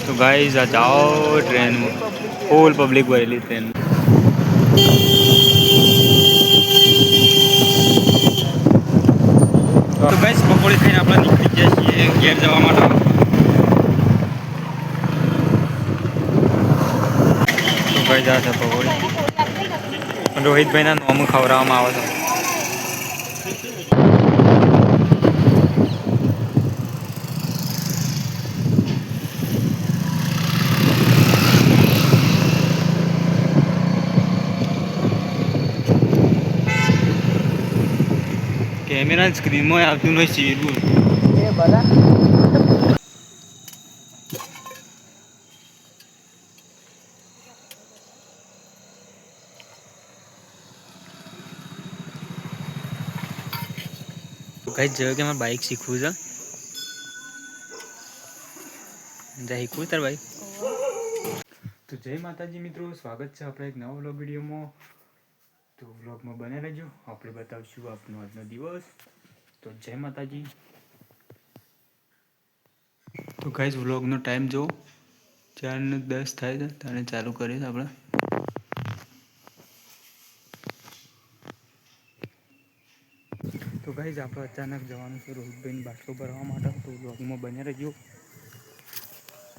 तो गाइस आ जाओ ट्रेन में, फुल पब्लिक भरेली ट्रेन में। तो गाइस पकोड़ी खाઈને આપણે નીકળી ગયા છીએ ઘેર જવા માટે। તો ગાઈસ આ છે પકોડી, રોહિતભાઈના નોમ ખવડાવવામાં આવે છે। કેમેરા સ્ક્રીનમાં આવતું નહીં સીરું એ બધા। કઈ જગ્યાએ કે મારે બાઇક શીખવું છે, જા શીખવું તાર બાઇક। તો જય માતાજી મિત્રો, સ્વાગત છે આપણે એક નવા વ્લોગ વિડીયોમાં। તો વ્લોગમાં બને રહેજો, આપણે બતાવશું આપનો આજનો દિવસ। તો જય માતાજી। તો ગાઈસ વ્લોગનો ટાઈમ જો 4:10 થાય છે, ત્યારે ચાલુ કરીએ આપણે। તો ગાઈસ આપણે અચાનક જવાનું છે રોહિતભાઈને બાટલો ભરવા માટે, તો વ્લોગમાં બને રહેજો।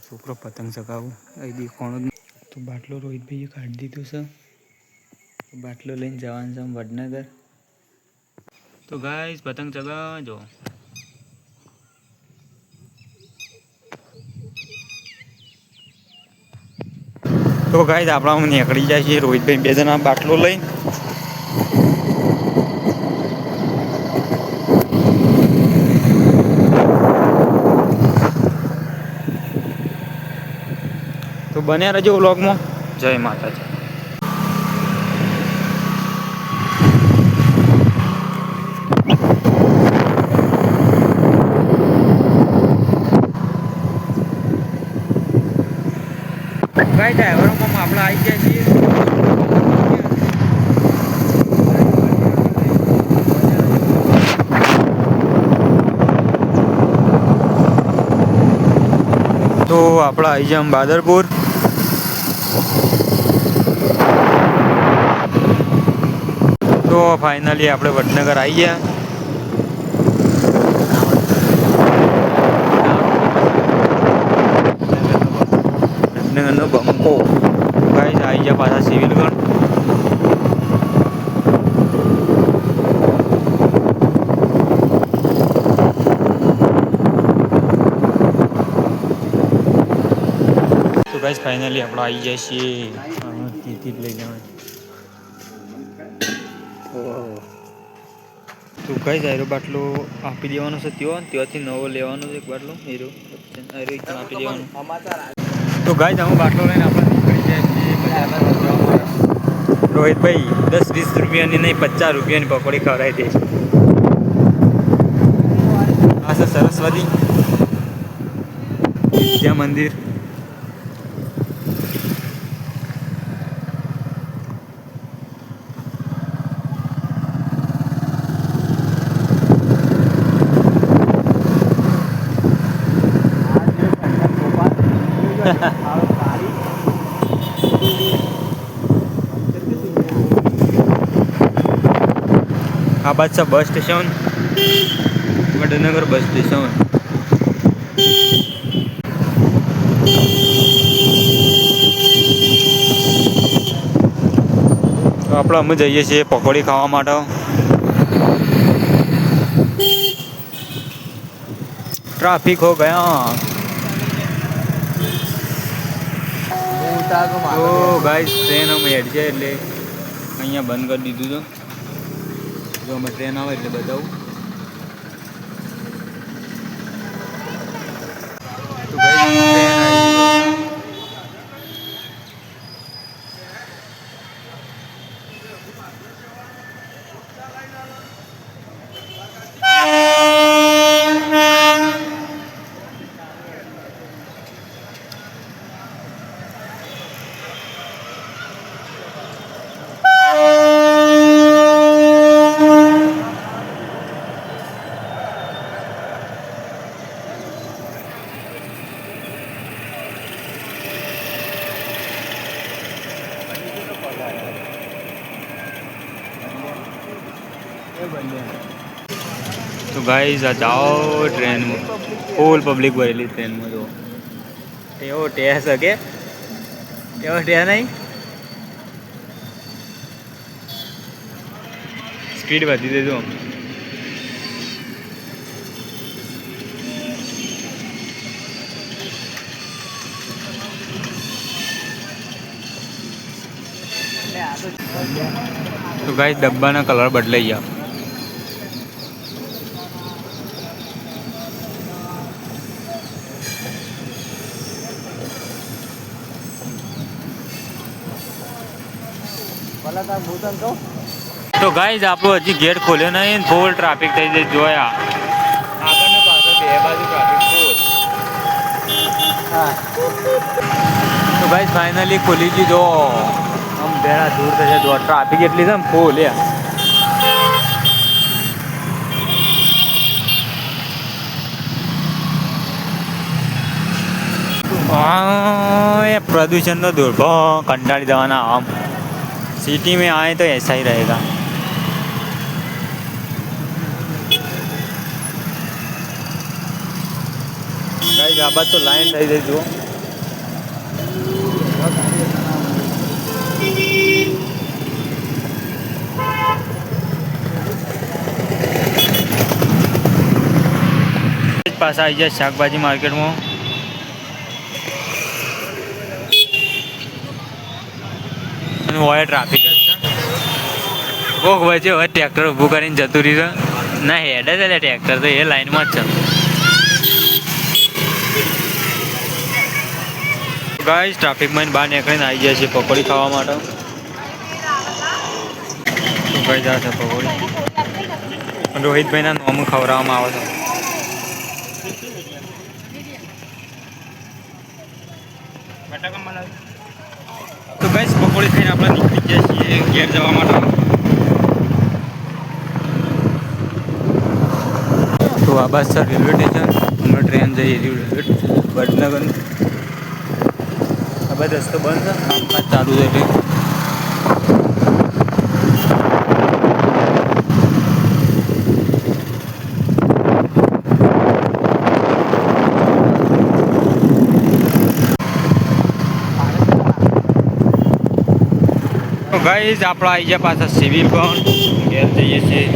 છોકરો પતંગ ચગાવું એ બી કોણ જ, તો બાટલો રોહિતભાઈએ કાઢી દીધો છે, બાટલો લઈને જવાનું છે વડનગર। તો ગાઈસ પતંગ ચગાવજો। તો ગાઈસ આપણા નીકળી જાય છે રોહિતભાઈ બે જણા બાટલો લઈને। તો બન્યા રહેજો વ્લોગમાં। જય માતાજી। ગાઈસ ડ્રાઈવરોમાં આપણે આવી ગયા છીએ। તો આપણે આવી જાય બાદરપુર। તો ફાઇનલી આપણે વડનગર આવી ગયા। વડનગરનો બંકો ગાઈસ આવી ગયા પાછા સિવિલગઢ। તો ગાઈસ ફાઇનલી આપણે આવી જાય છીએ ટિકિટ લઈ જવાનું। તો ગાઈસ આયરો બાટલો આપી દેવાનો છે, ત્યાંથી નવો લેવાનો છે એક બાટલો, આયરો આપી દેવાનો। તો ગાઈસ હું બાટલો લઈને આપણે નીકળી જાય છીએ બજારમાં। રોહિતભાઈ 10-20 રૂપિયાની નહીં 50 રૂપિયાની પકોડી ખવડાવી દે છે। આ છે સરસ્વતી વિદ્યા મંદિર। આ બાદ છે bus station, Vadnagar bus station. તો આપણે અમે જઈએ છીએ પકોડી ખાવા માટે। ટ્રાફિક હો ગયા। તો ગાઈસ ટ્રેન અમે હેડ છે એટલે અહીંયા બંધ કરી દીધું છે। જો અમે ટ્રેન આવે એટલે બતાવું। તો ગાઈસ ટ્રેન આવી ગઈ। तो गाइस आ जाओ ट्रेन में फूल पब्लिक भरेली ट्रेन में जो एवो टेस के एवो टेस नहीं स्पीड वधी दे जो तो गाइस डब्बा ना कलर बदलाई गया तो गाइस આપણો હજી ગેટ ખોલ્યો નહીં ફૂલ ટ્રાફિક થઈ જાય જોયા આગળ ને પાછળ બે બાજુ ટ્રાફિક ફૂલ તો ગાइस ફાઇનલી ખોલી દીધો આમ બેડા દૂર થઈ જાય જો ટ્રાફિક એટલી છે ને ફૂલ યાર ये प्रदूषण तो दूर कंटाली दवाना हम सिटी में आए तो ऐसा ही रहेगा गाइस आ बात तो लाइन થઈ જાય જો પાછા આવી જાય શાકભાજી માર્કેટમાં હોય ટ્રાફિક જ છે કોક વચ્ચે હવે ટ્રેક્ટર ઊભું કરીને જતું રહ્યું ના હેડ જ એટલે ટ્રેક્ટર તો એ લાઈનમાં જ છે ગાઈસ ટ્રાફિકમાં બહાર નીકળીને આવી જાય છે પકોડી ખાવા માટે તો કઈ જાય છે પકોડી રોહિતભાઈના નોમ ખવડાવવામાં આવે છે તો ગાઈસ પકોડી ખાઈને આપણે નીકળી ગયા છીએ ઘેર જવા માટે તો આ બસ છે રેલવે સ્ટેશન હમણાં ટ્રેન જઈ રેલવે સ્ટેશન વડનગર આ બાજુ રસ્તો બંધ છે કામકાજ ચાલુ છે એટલે गाइस આપણા આવી ગયા પાછા સિવિલ પણ ઘેર જઈએ છીએ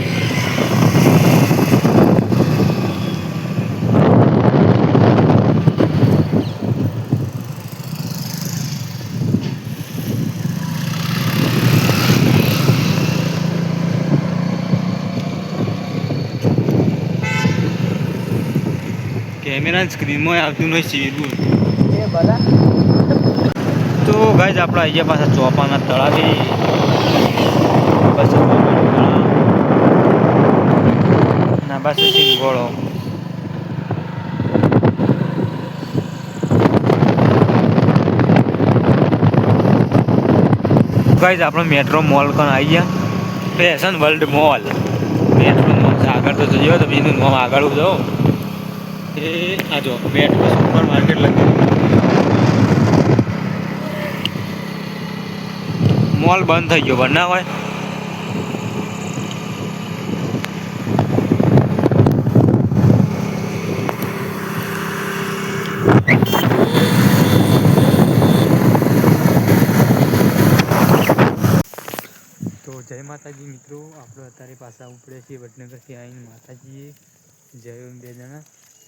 કેમેરા સ્ક્રીનમાં આવતું નહીં સિવિલ તો ગાઈસ આપણે આવી ગયા પાછા ચોપાના તળાવે બસ ના બસ સિંગોળો ગાઈસ આપણે મેટ્રો મોલ પણ આવી ગયા fashion world mall metro mall આગળ તો જઈએ તમે એનું નામ આગળ જાઓ એ આ જો મેટ્રો સુપર માર્કેટ લખી મોલ બંધ થઈ ગયો બંધ ના હોય તો જય માતાજી મિત્રો આપણે અત્યારે પાછા ઉપડે છીએ વડનગરથી આવીને માતાજીએ જય બે જણા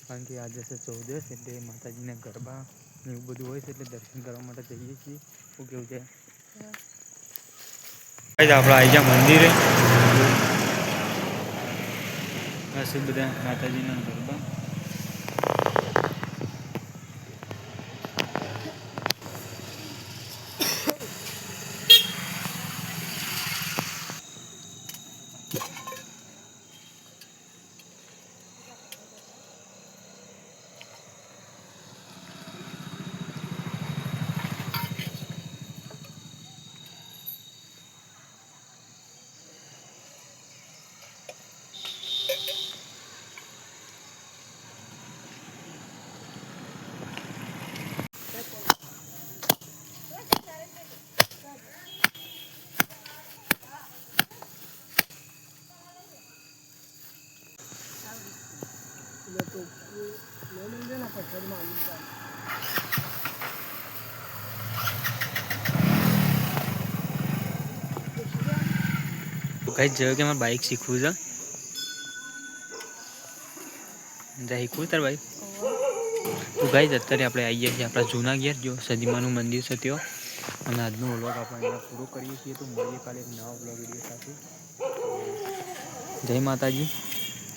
કારણ કે આજે છે 14 એટલે માતાજીના ગરબા એવું બધું હોય છે એટલે દર્શન કરવા માટે જઈએ છીએ શું કેવું છે આપણે આવી ગયા મંદિરે બસ બધા માતાજીના ગરબા કઈ જગ્યાએ કે મારે બાઇક શીખવું છે જા શીખવું તાર બાઇક તો ગાઈસ અત્યારે આપણે આવી ગયા છીએ આપણા જૂના ઘેર જો સદીમાનું મંદિર છે ત્યાં અને આજનો વ્લોગ આપણે અહીંયા પૂરો કરીએ છીએ તો મળીએ કાલે એક નવા વ્લોગ વિડીયો સાથે જય માતાજી